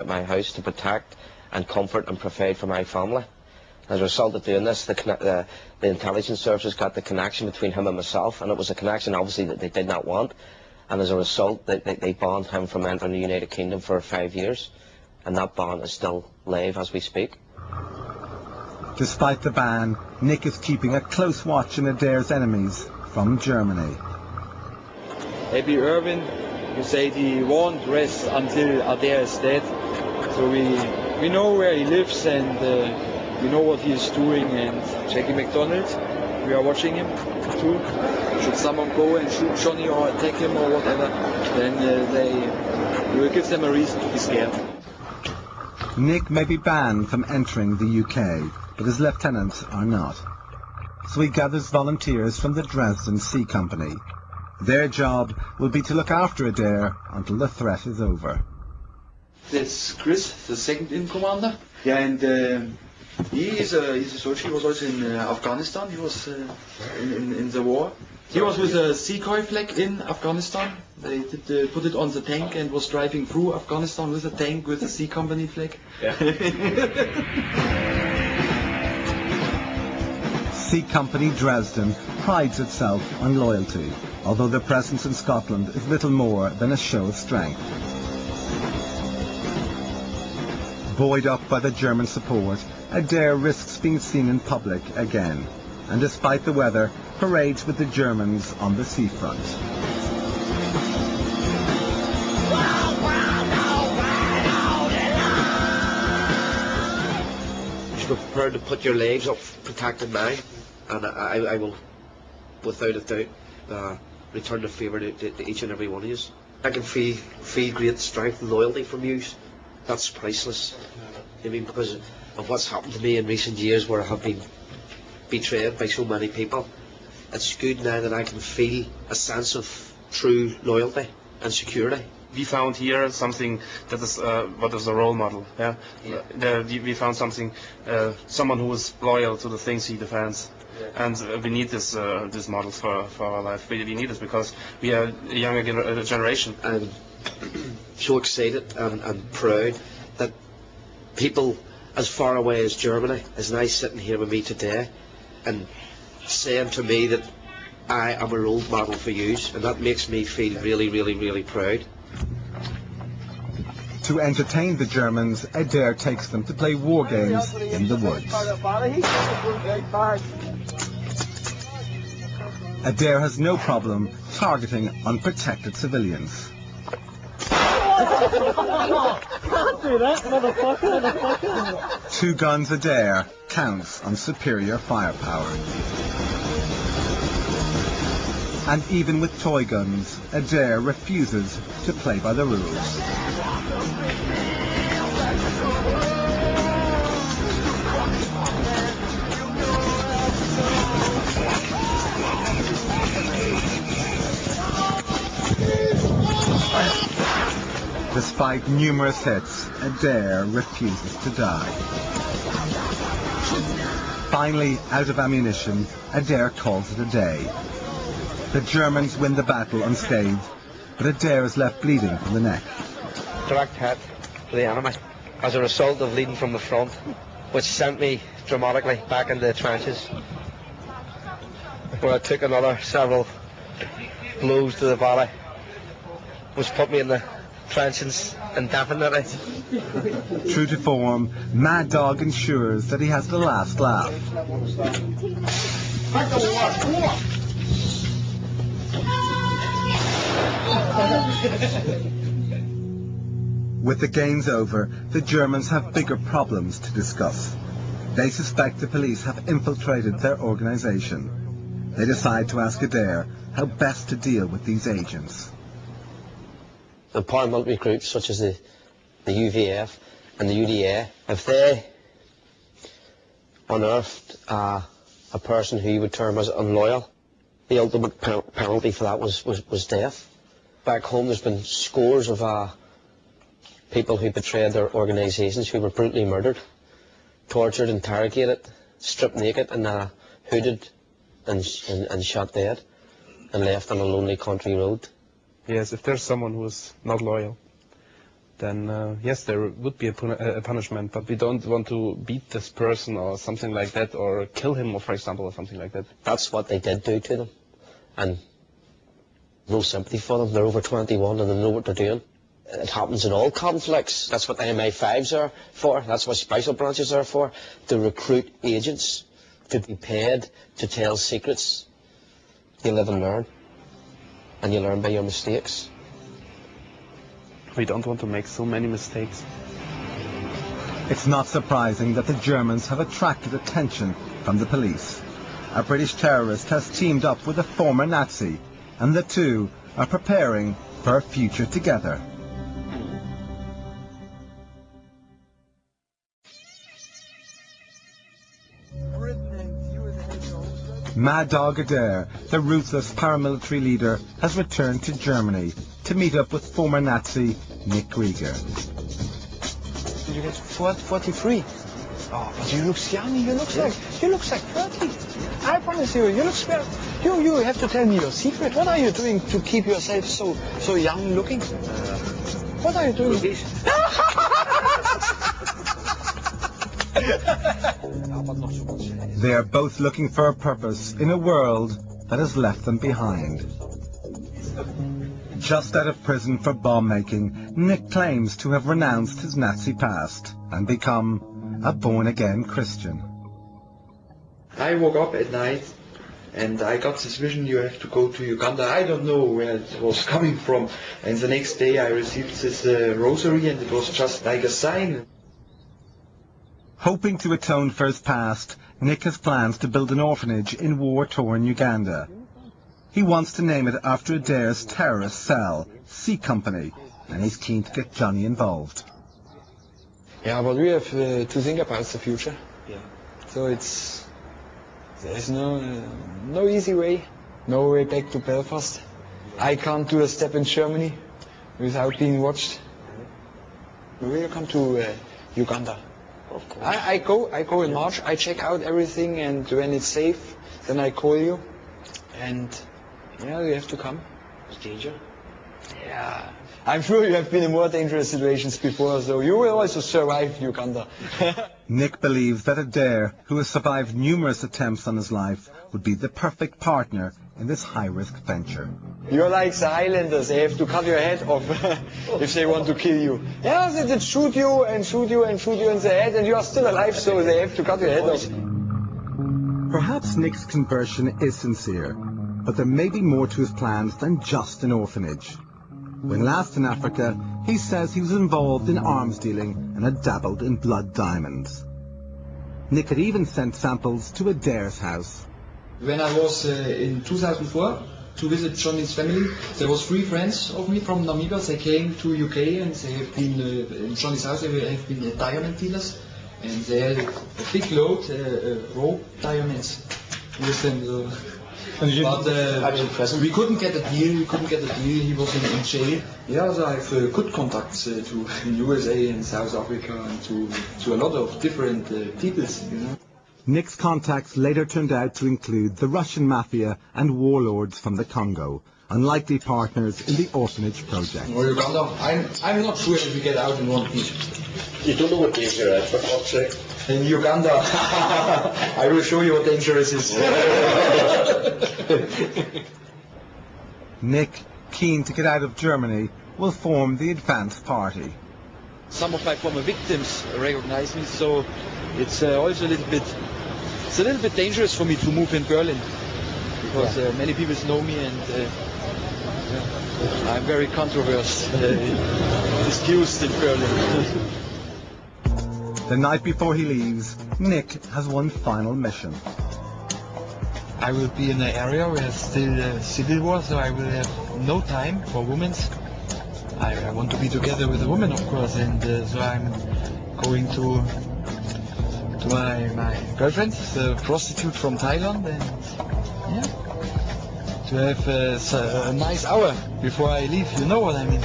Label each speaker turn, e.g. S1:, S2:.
S1: at my house to protect and comfort and provide for my family. As a result of doing this, the intelligence services got the connection between him and myself, and it was a connection obviously that they did not want. And as a result, they banned him from entering the United Kingdom for 5 years, and that ban is still live as we speak.
S2: Despite the ban, Nick is keeping a close watch on Adair's enemies from Germany.
S3: Maybe Irwin, you say he won't rest until Adair is dead. So we know where he lives, and we know what he is doing. And Jackie McDonald, we are watching him too. Should someone go and shoot Johnny or attack him or whatever, then they will give them a reason to be scared.
S2: Nick may be banned from entering the UK, but his lieutenants are not. So he gathers volunteers from the Dresden Sea Company. Their job will be to look after Adair until the threat is over.
S3: That's Chris, the second in commander. Yeah, and he's a soldier. He was also in Afghanistan. He was in the war. He was with a Seacoy flag in Afghanistan. They did put it on the tank and was driving through Afghanistan with a tank with a Sea Company flag. Yeah.
S2: Sea Company Dresden prides itself on loyalty, although their presence in Scotland is little more than a show of strength. Buoyed up by the German support, Adair risks being seen in public again, and despite the weather, parades with the Germans on the seafront.
S1: You're prepared to put your lives up protecting mine, and I will, without a doubt, return the favour to each and every one of you. I can feel great strength and loyalty from you. That's priceless. I mean, because of what's happened to me in recent years, where I have been betrayed by so many people. It's good now that I can feel a sense of true loyalty and security.
S4: We found here something that is what is a role model. Yeah, we found something, someone who is loyal to the things he defends, and we need this model for our life. We need this because we are a younger generation.
S1: I'm so excited and proud that people as far away as Germany is now sitting here with me today and saying to me that I am a role model for you, and that makes me feel really, really, really proud.
S2: To entertain the Germans, Adair takes them to play war games in the woods. Adair has no problem targeting unprotected civilians. Two guns Adair counts on superior firepower. And even with toy guns, Adair refuses to play by the rules. Despite numerous hits, Adair refuses to die. Finally, out of ammunition, Adair calls it a day. The Germans win the battle unscathed, but Adair is left bleeding from the neck.
S1: Direct hit to the enemy as a result of leading from the front, which sent me dramatically back into the trenches, where I took another several blows to the body, which put me in the trenches indefinitely.
S2: True to form, Mad Dog ensures that he has the last laugh. With the games over, the Germans have bigger problems to discuss. They suspect the police have infiltrated their organization. They decide to ask Adair how best to deal with these agents.
S1: The paramilitary groups such as the UVF and the UDA, if they unearthed a person who you would term as unloyal, the ultimate penalty for that was death. Back home there's been scores of people who betrayed their organisations who were brutally murdered, tortured, interrogated, stripped naked and hooded and shot dead and left on a lonely country road.
S4: Yes, if there's someone who is not loyal,
S5: then yes, there would be a punishment, but we don't want to beat this person or something like that, or kill him, or for example, or something like that.
S6: That's what they did do to them, and no sympathy for them. They're over 21 and they know what they're doing. It happens in all conflicts. That's what the MI5s are for. That's what special branches are for, to recruit agents, to be paid to tell secrets. You live and learn, and you learn by your mistakes.
S5: We don't want to make so many mistakes.
S2: It's not surprising that the Germans have attracted attention from the police. A British terrorist has teamed up with a former Nazi, and the two are preparing for a future together. Mad Dog Adair, the ruthless paramilitary leader, has returned to Germany to meet up with former Nazi Nick Krieger.
S7: Did you get 43? Oh, but you look young. You look like 30. I promise you, you look swell. You have to tell me your secret. What are you doing to keep yourself so young looking? What are you doing?
S2: They are both looking for a purpose in a world that has left them behind. Just out of prison for bomb making, Nick claims to have renounced his Nazi past and become a born-again Christian.
S8: I woke up at night and I got this vision, you have to go to Uganda. I don't know where it was coming from. And the next day I received this rosary, and it was just like a sign.
S2: Hoping to atone for his past, Nick has plans to build an orphanage in war-torn Uganda. He wants to name it after Adair's terrorist cell, C Company, and he's keen to get Johnny involved.
S7: Yeah, but we have to think about the future. Yeah. So there's no easy way, no way back to Belfast. I can't do a step in Germany without being watched. We will come to Uganda. Of course. I go in March. I check out everything, and when it's safe, then I call you. And yeah, you have to come.
S1: It's danger.
S7: Yeah, I'm sure you have been in more dangerous situations before, so you will also survive Uganda.
S2: Nick believes that Adair, who has survived numerous attempts on his life, would be the perfect partner in this high-risk venture.
S7: You're like the Highlanders. They have to cut your head off if they want to kill you. Yeah, they shoot you and shoot you and shoot you in the head, and you are still alive, so they have to cut your head off.
S2: Perhaps Nick's conversion is sincere, but there may be more to his plans than just an orphanage. When last in Africa, he says he was involved in arms dealing and had dabbled in blood diamonds. Nick had even sent samples to Adair's house.
S8: When I was in 2004 to visit Johnny's family, there was 3 friends of me from Namibia. They came to UK and they have been in Johnny's house. They have been diamond dealers, and they had a big load raw diamonds with them. But we couldn't get a deal. He was in jail. Yeah, so I have good contacts to USA and South Africa and to a lot of different peoples, you know.
S2: Nick's contacts later turned out to include the Russian mafia and warlords from the Congo, unlikely partners in the orphanage project.
S8: Or Uganda. I'm not sure if we get out in one piece.
S6: You don't know what danger you're at, for God's sake.
S8: In Uganda, I will show you what dangerous is.
S2: Nick, keen to get out of Germany, will form the Advanced Party.
S3: Some of my former victims recognize me, so it's also a little bit dangerous for me to move in Berlin, because many people know me, and I'm very controversial, discussed in Berlin.
S2: The night before he leaves, Nick has one final mission.
S7: I will be in an area where there's still civil war, so I will have no time for women. I want to be together with a woman, of course, and so I'm going to my girlfriend, the prostitute from Thailand, and yeah, to have a nice hour before I leave. You know what I mean?